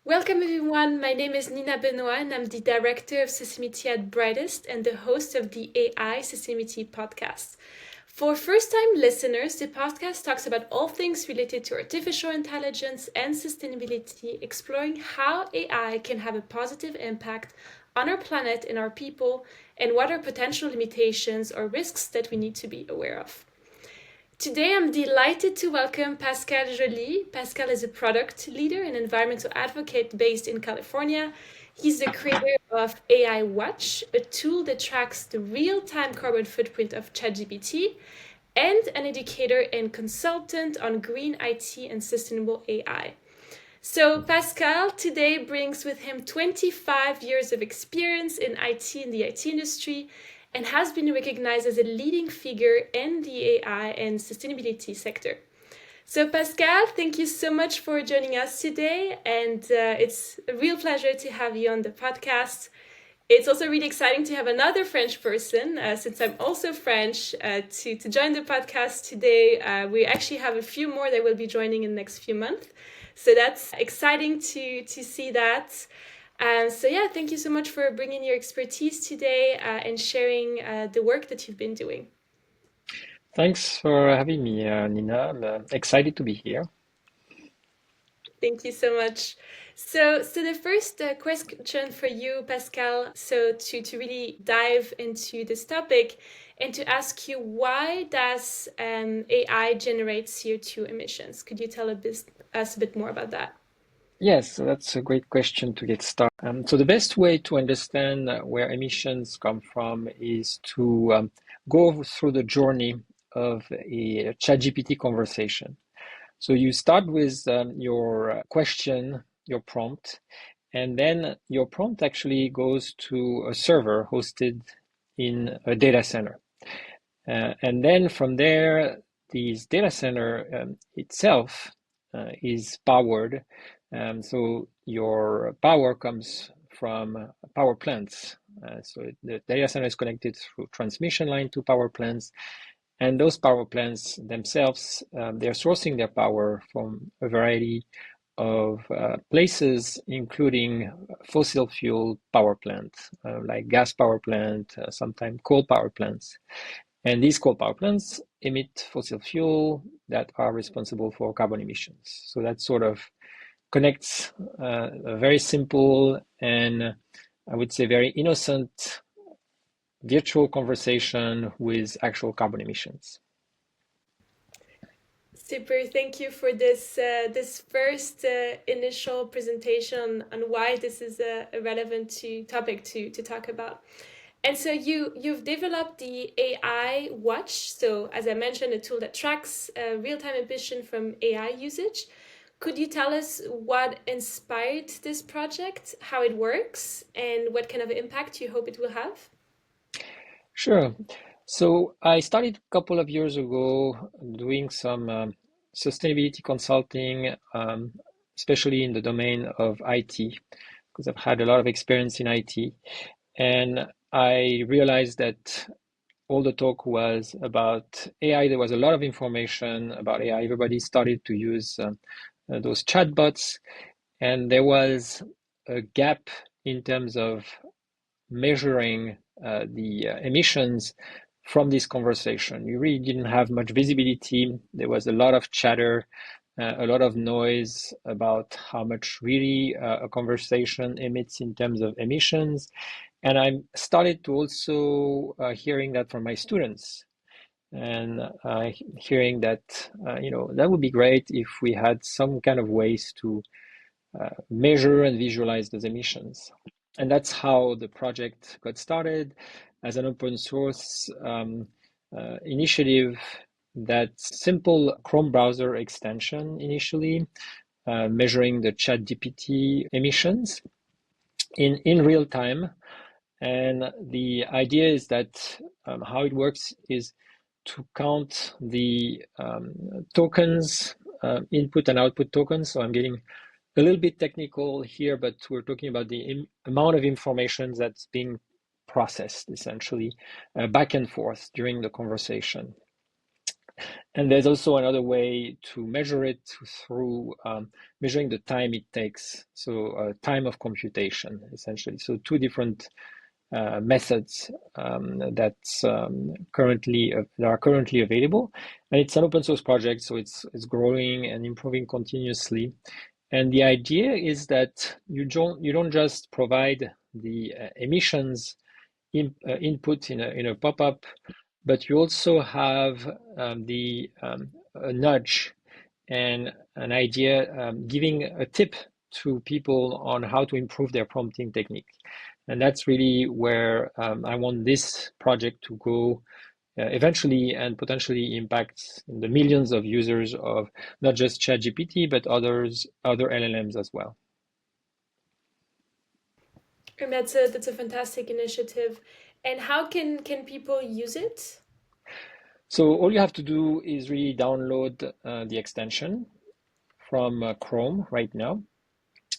Welcome everyone, my name is Nina Benoit and I'm the Director of Sustainability at Brightest and the host of the AI Sustainability podcast. For first-time listeners, the podcast talks about all things related to artificial intelligence and sustainability, exploring how AI can have a positive impact on our planet and our people, and what are potential limitations or risks that we need to be aware of. Today, I'm delighted to welcome Pascal Joly. Pascal is a product leader and environmental advocate based in California. He's the creator of AIWattch, a tool that tracks the real-time carbon footprint of ChatGPT, and an educator and consultant on green IT and sustainable AI. So Pascal today brings with him 25 years of experience in IT in the IT industry and has been recognized as a leading figure in the AI and sustainability sector. So Pascal, thank you so much for joining us today, and it's a real pleasure to have you on the podcast. It's also really exciting to have another French person, since I'm also French, to join the podcast today. We actually have a few more that will be joining in the next few months. So that's exciting to see that. Thank you so much for bringing your expertise today and sharing the work that you've been doing. Thanks for having me, Nina. I'm excited to be here. Thank you so much. So the first question for you, Pascal, so to really dive into this topic and to ask you, why does AI generate CO2 emissions? Could you tell us a bit more about that? Yes, so that's a great question to get started. So the best way to understand where emissions come from is to go through the journey of a ChatGPT conversation. So you start with your question, your prompt, and then your prompt actually goes to a server hosted in a data center. And then from there, this data center itself is powered. So your power comes from power plants. So the data center is connected through transmission line to power plants. And those power plants themselves, they're sourcing their power from a variety of places, including fossil fuel power plants, like gas power plant, sometimes coal power plants. And these coal power plants emit fossil fuel that are responsible for carbon emissions. So that sort of connects a very simple and I would say very innocent virtual conversation with actual carbon emissions. Super. Thank you for this first initial presentation on why this is a relevant topic to talk about. And so you've developed the AIWattch. So as I mentioned, a tool that tracks real-time emission from AI usage. Could you tell us what inspired this project, how it works, and what kind of impact you hope it will have? Sure. So I started a couple of years ago doing some sustainability consulting, especially in the domain of IT, because I've had a lot of experience in IT. And I realized that all the talk was about AI. There was a lot of information about AI. Everybody started to use those chatbots, and there was a gap in terms of measuring the emissions from this conversation. You really didn't have much visibility. There was a lot of chatter, a lot of noise about how much really a conversation emits in terms of emissions. And I started to also hearing that from my students, and hearing that that would be great if we had some kind of ways to measure and visualize those emissions. And that's how the project got started as an open source initiative. That simple Chrome browser extension initially, measuring the ChatGPT emissions in real time. And the idea is that how it works is to count the tokens, input and output tokens. So I'm getting a little bit technical here, but we're talking about the amount of information that's being processed essentially back and forth during the conversation. And there's also another way to measure it through measuring the time it takes. So time of computation, essentially. So two different methods that are currently available, and it's an open source project, so it's growing and improving continuously. And the idea is that you don't just provide the emissions input in a pop-up, but you also have a nudge and an idea, giving a tip to people on how to improve their prompting technique. And that's really where I want this project to go eventually, and potentially impact the millions of users of not just ChatGPT, but other LLMs as well. And that's a fantastic initiative. And how can people use it? So all you have to do is really download the extension from Chrome right now,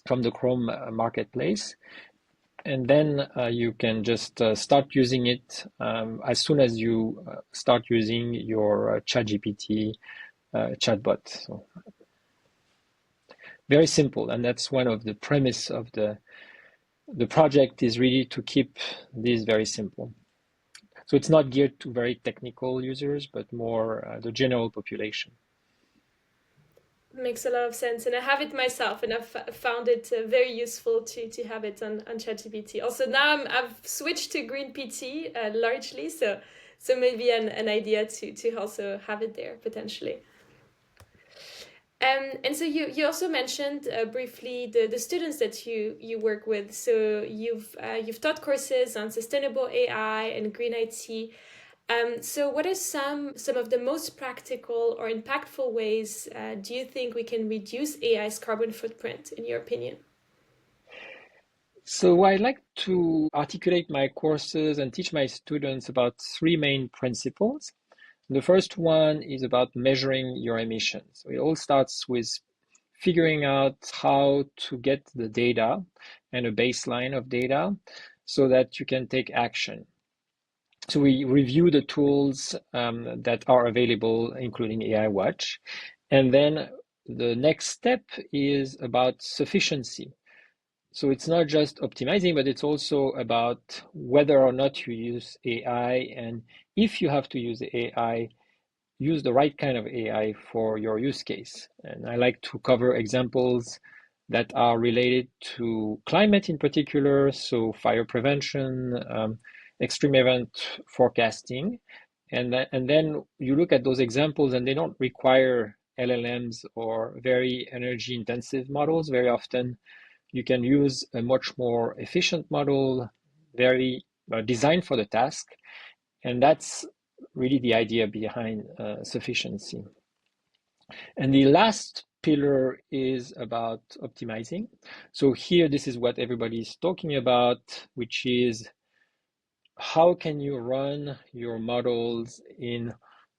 from the Chrome marketplace. And then you can just start using it as soon as you start using your ChatGPT chatbot. So very simple, and that's one of the premise of the project, is really to keep this very simple. So it's not geared to very technical users, but more the general population. Makes a lot of sense, and I have it myself, and I've found it very useful to have it on ChatGPT. Also, now I've switched to Green PT largely, so maybe an idea to also have it there potentially. And so you also mentioned briefly the students that you work with. So you've taught courses on sustainable AI and green IT. So what are some of the most practical or impactful ways do you think we can reduce AI's carbon footprint, in your opinion? So I like to articulate my courses and teach my students about three main principles. The first one is about measuring your emissions. It all starts with figuring out how to get the data and a baseline of data so that you can take action. So we review the tools that are available, including AIWattch. And then the next step is about sufficiency. So it's not just optimizing, but it's also about whether or not you use AI. And if you have to use AI, use the right kind of AI for your use case. And I like to cover examples that are related to climate in particular, so fire prevention, extreme event forecasting. And then you look at those examples, and they don't require LLMs or very energy intensive models. Very often you can use a much more efficient model, very designed for the task. And that's really the idea behind sufficiency. And the last pillar is about optimizing. So here, this is what everybody's talking about, which is how can you run your models in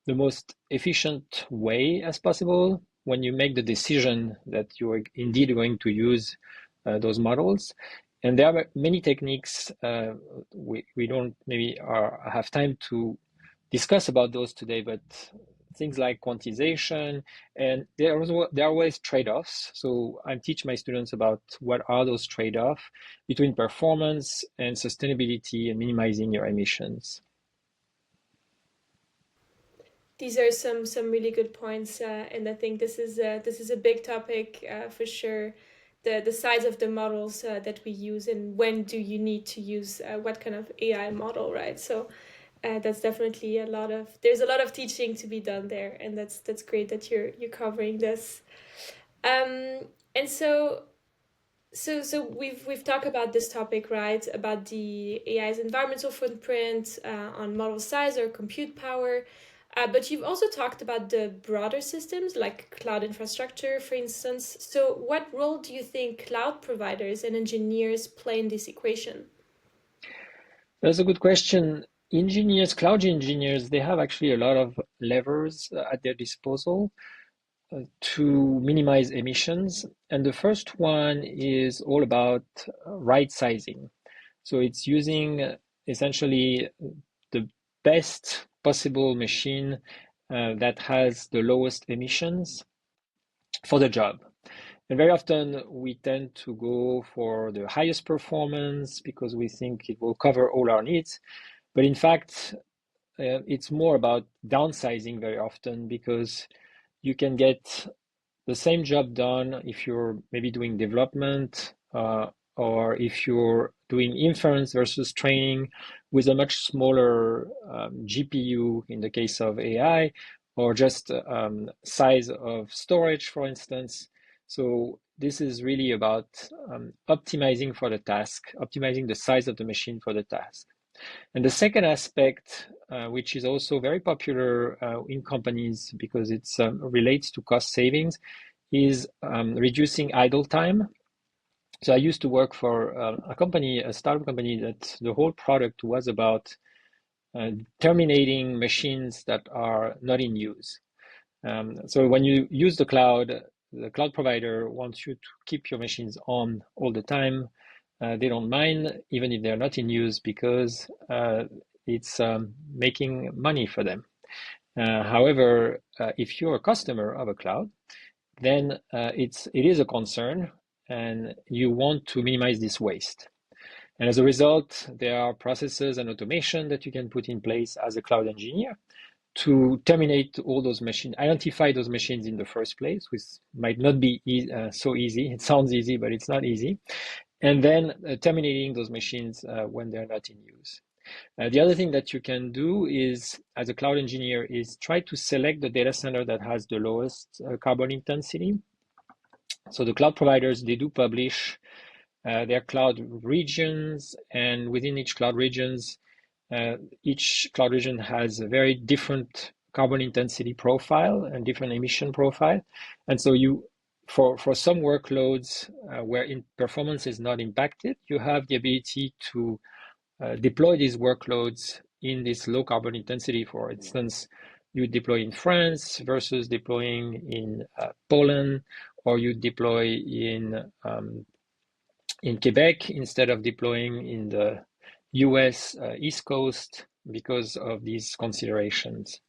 the most efficient way as possible when you make the decision that you are indeed going to use those models. And there are many techniques. We don't maybe have time to discuss about those today, but things like quantization, and there are always trade-offs. So I teach my students about what are those trade-offs between performance and sustainability and minimizing your emissions. These are some really good points, and I think this is a big topic for sure. The size of the models that we use, and when do you need to use what kind of AI model, right? So that's definitely there's a lot of teaching to be done there, and that's great that you're covering this. And so we've talked about this topic, right? About the AI's environmental footprint on model size or compute power. But you've also talked about the broader systems like cloud infrastructure, for instance. So what role do you think cloud providers and engineers play in this equation? That's a good question. Cloud engineers, they have actually a lot of levers at their disposal to minimize emissions. And the first one is all about right sizing. So it's using essentially the best possible machine that has the lowest emissions for the job. And very often we tend to go for the highest performance because we think it will cover all our needs. But in fact, it's more about downsizing very often, because you can get the same job done if you're maybe doing development or if you're doing inference versus training with a much smaller GPU in the case of AI, or just size of storage, for instance. So this is really about optimizing for the task, optimizing the size of the machine for the task. And the second aspect, which is also very popular in companies because it relates to cost savings, is reducing idle time. So I used to work for a company, a startup company, that the whole product was about terminating machines that are not in use. So when you use the cloud provider wants you to keep your machines on all the time. They don't mind, even if they're not in use, because it's making money for them. However, if you're a customer of a cloud, then it is a concern, and you want to minimize this waste. And as a result, there are processes and automation that you can put in place as a cloud engineer to terminate all those machines, identify those machines in the first place, which might not be so easy. It sounds easy, but it's not easy. And then terminating those machines when they're not in use. The other thing that you can do is, as a cloud engineer, is try to select the data center that has the lowest carbon intensity. So the cloud providers, they do publish their cloud regions, and within each cloud region has a very different carbon intensity profile and different emission profile. And so for some workloads where performance is not impacted, you have the ability to deploy these workloads in this low carbon intensity. For instance, you deploy in France versus deploying in Poland, or you deploy in Quebec instead of deploying in the US East Coast, because of these considerations.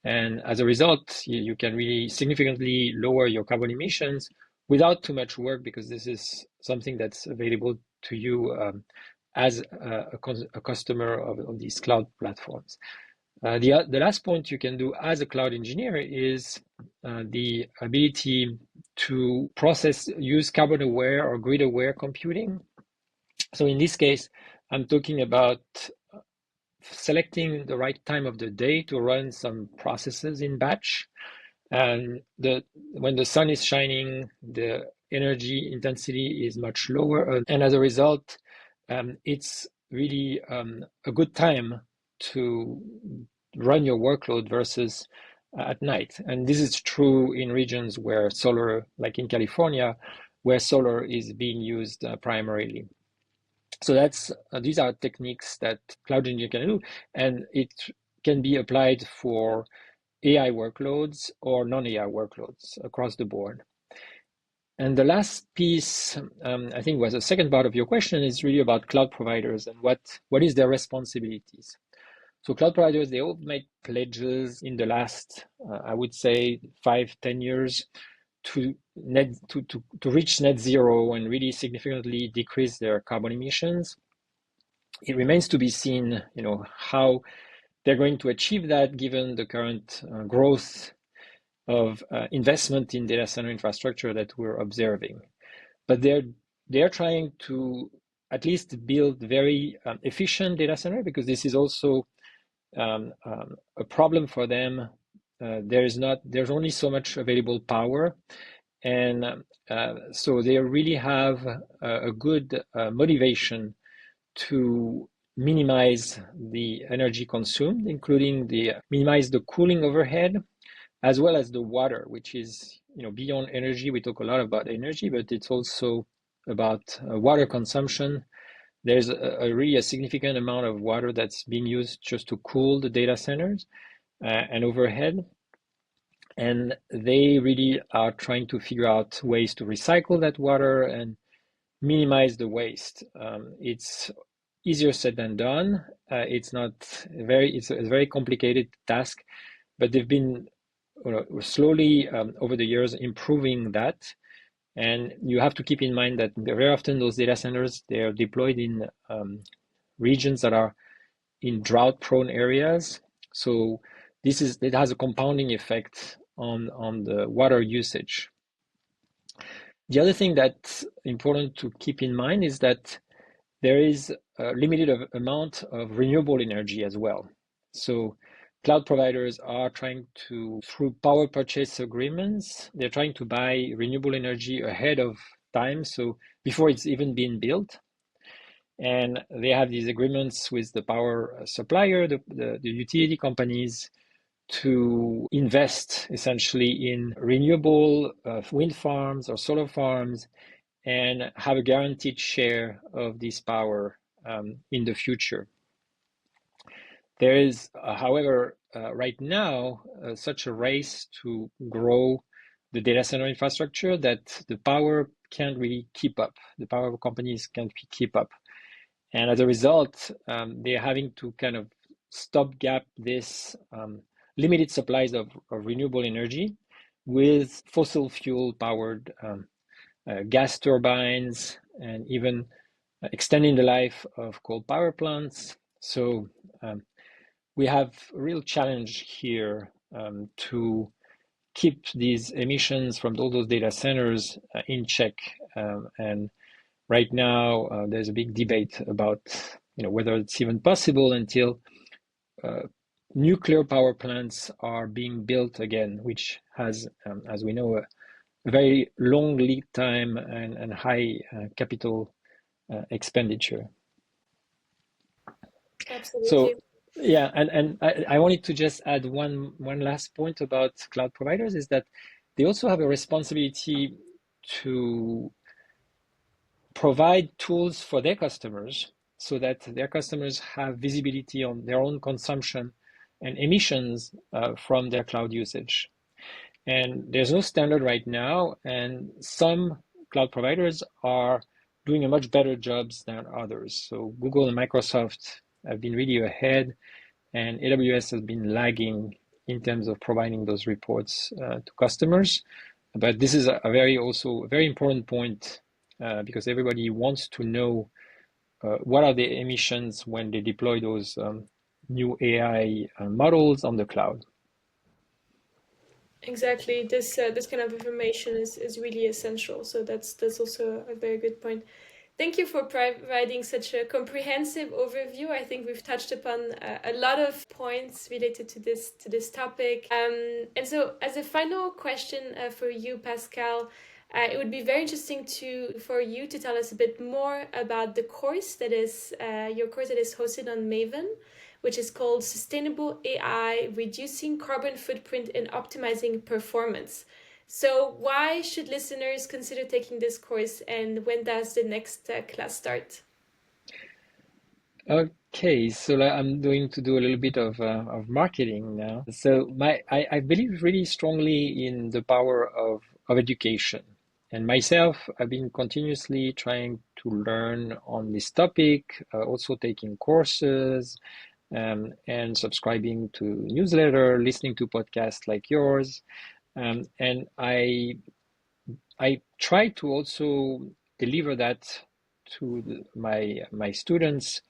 And as a result, you can really significantly lower your carbon emissions without too much work, because this is something that's available to you as a customer of these cloud platforms. The last point you can do as a cloud engineer is the ability to use carbon aware or grid aware computing. So in this case, I'm talking about selecting the right time of the day to run some processes in batch. And when the sun is shining, the energy intensity is much lower. And as a result, it's really a good time to run your workload versus at night. And this is true in regions where solar, like in California, where solar is being used primarily. So these are techniques that cloud engineer can do, and it can be applied for AI workloads or non-AI workloads across the board. And the last piece, I think, was the second part of your question, is really about cloud providers and what is their responsibilities. So cloud providers, they all made pledges in the last, I would say, 5-10 years to reach net zero and really significantly decrease their carbon emissions. It remains to be seen, how they're going to achieve that, given the current growth of investment in data center infrastructure that we're observing. But they're trying to at least build very efficient data center, because this is also a problem for them. There's only so much available power, and so they really have a good motivation to minimize the energy consumed, including minimize the cooling overhead, as well as the water, which is beyond energy. We talk a lot about energy, but it's also about water consumption. There's really a significant amount of water that's being used just to cool the data centers and overhead. And they really are trying to figure out ways to recycle that water and minimize the waste. It's easier said than done. It's a very complicated task, but they've been slowly over the years improving that. And you have to keep in mind that very often those data centers, they are deployed in regions that are in drought-prone areas. So it has a compounding effect on the water usage. The other thing that's important to keep in mind is that there is a limited amount of renewable energy as well. So cloud providers are trying to, through power purchase agreements, they're trying to buy renewable energy ahead of time, so before it's even been built. And they have these agreements with the power supplier, the utility companies, to invest essentially in renewable wind farms or solar farms and have a guaranteed share of this power in the future. There is, however, right now, such a race to grow the data center infrastructure that the power can't really keep up. The power companies can't keep up. And as a result, they're having to kind of stopgap this limited supplies of renewable energy with fossil fuel powered gas turbines and even extending the life of coal power plants. So we have a real challenge here to keep these emissions from all those data centers in check. And right now, there's a big debate about whether it's even possible until nuclear power plants are being built again, which has, as we know, a very long lead time and high capital expenditure. Absolutely. So yeah, and I wanted to just add one last point about cloud providers is that they also have a responsibility to provide tools for their customers so that their customers have visibility on their own consumption and emissions from their cloud usage. And there's no standard right now, and some cloud providers are doing a much better jobs than others. So Google and Microsoft have been really ahead, and AWS has been lagging in terms of providing those reports to customers. But this is also a very important point because everybody wants to know what are the emissions when they deploy those new AI models on the cloud. Exactly. This kind of information is really essential. So that's also a very good point. Thank you for providing such a comprehensive overview. I think we've touched upon a lot of points related to this topic. And so, as a final question for you, Pascal, it would be very interesting for you to tell us a bit more about the course that is your course that is hosted on Maven, which is called Sustainable AI: Reducing Carbon Footprint and Optimizing Performance. So why should listeners consider taking this course, and when does the next class start? Okay, so I'm going to do a little bit of marketing now. So I believe really strongly in the power of education. And myself, I've been continuously trying to learn on this topic, also taking courses, and subscribing to newsletter, listening to podcasts like yours. And I try to also deliver that to my students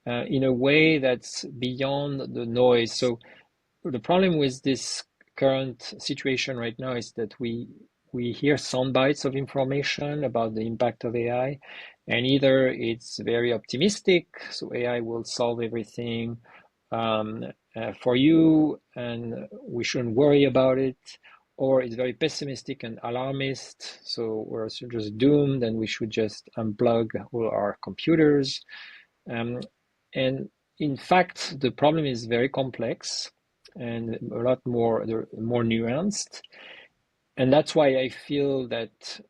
in a way that's beyond the noise. So the problem with this current situation right now is that we hear sound bites of information about the impact of AI, and either it's very optimistic, so AI will solve everything for you, and we shouldn't worry about it, or it's very pessimistic and alarmist, so we're just doomed, and we should just unplug all our computers. And in fact, the problem is very complex and a lot more nuanced. And that's why I feel that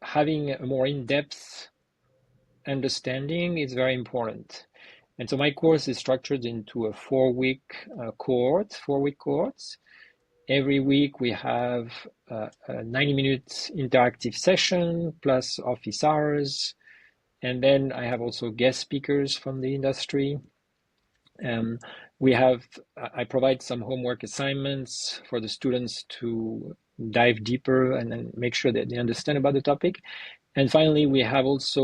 having a more in-depth understanding is very important. And so my course is structured into a 4-week cohort, 4-week cohorts. Every week we have a 90-minute interactive session plus office hours. And then I have also guest speakers from the industry. I provide some homework assignments for the students to dive deeper and then make sure that they understand about the topic. And finally, we have also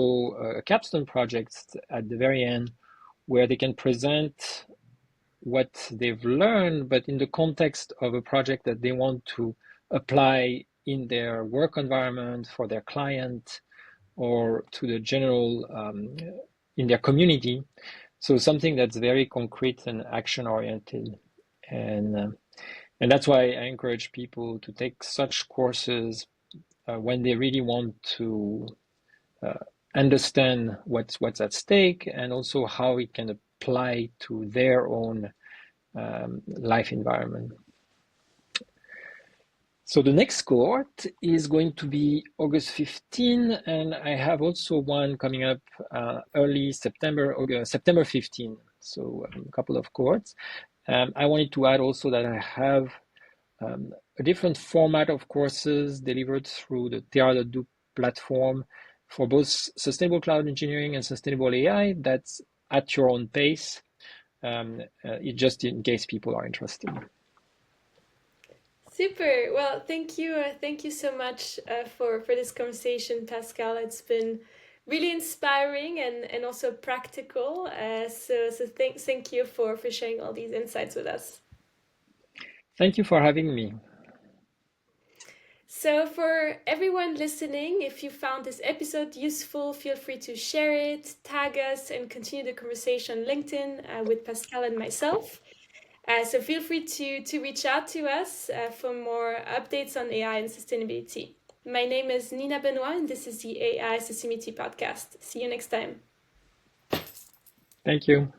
a capstone project at the very end where they can present what they've learned, but in the context of a project that they want to apply in their work environment for their client or to the general in their community. So something that's very concrete and action oriented, and that's why I encourage people to take such courses when they really want to understand what's at stake and also how it can apply to their own life environment. So the next cohort is going to be August 15, and I have also one coming up early September, September 15. So a couple of cohorts. I wanted to add also that I have a different format of courses delivered through the Terra.do platform for both sustainable cloud engineering and sustainable AI. That's at your own pace. It just in case people are interested. Super. Well, thank you. Thank you so much for this conversation, Pascal. It's been really inspiring and also practical. So thank you for sharing all these insights with us. Thank you for having me. So, for everyone listening, if you found this episode useful, feel free to share it, tag us, and continue the conversation on LinkedIn with Pascal and myself. So feel free to reach out to us for more updates on AI and sustainability. My name is Nina Benoit, and this is the AI Sustainability Podcast. See you next time. Thank you.